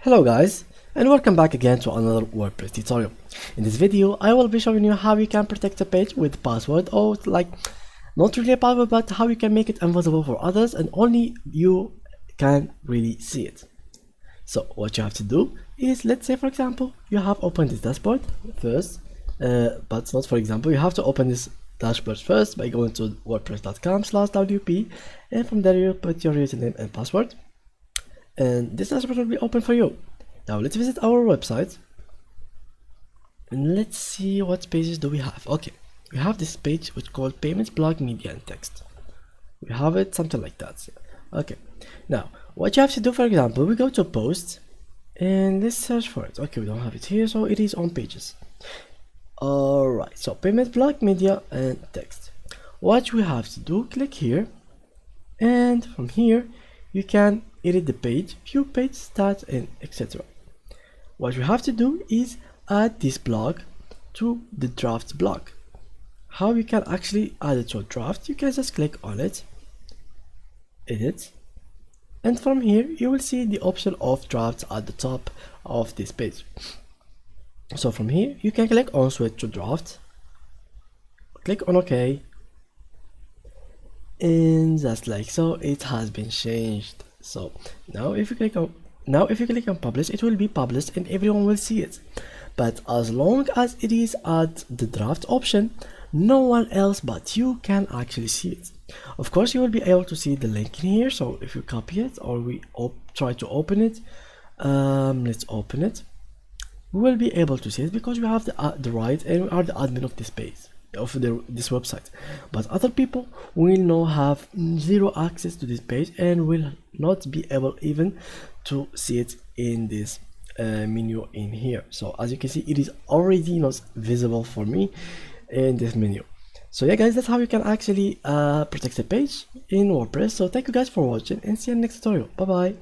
Hello guys, and welcome back again to another WordPress tutorial. In this video I will be showing you how you can protect a page with password, or not really a password, but how you can make it invisible for others and only you can really see it. So what you have to do is, let's say for example you have opened this dashboard first, but not for example, you have to open this dashboard first by going to wordpress.com/wp, and from there you put your username and password, and this dashboard will be open for you. Now let's visit our website and let's see what pages do we have. Okay, we have this page which is called payments, blog, media and text. We have it something like that. Okay, now what you have to do, for example, we go to posts and let's search for it. Okay, we don't have it here, so it is on pages. Alright, so payments, blog, media and text. What we have to do, click here, and from here you can edit the page, view page stats and etc. What you have to do is add this blog to the draft blog. How you can actually add it to a draft? You can just click on it, edit, and from here you will see the option of drafts at the top of this page. So from here you can click on switch to draft, click on OK, and just like so it has been changed. So now if you click on publish, it will be published and everyone will see it. But as long as it is at the draft option, no one else but you can actually see it. Of course you will be able to see the link in here, so if you copy it or we try to open it, let's open it, we will be able to see it because we have the right and we are the admin of this page, of this website. But other people will not have zero access to this page and will not be able even to see it in this menu in here. So as you can see, it is already not visible for me in this menu. So yeah guys, that's how you can actually protect the page in WordPress. So thank you guys for watching and see you in the next tutorial. Bye bye.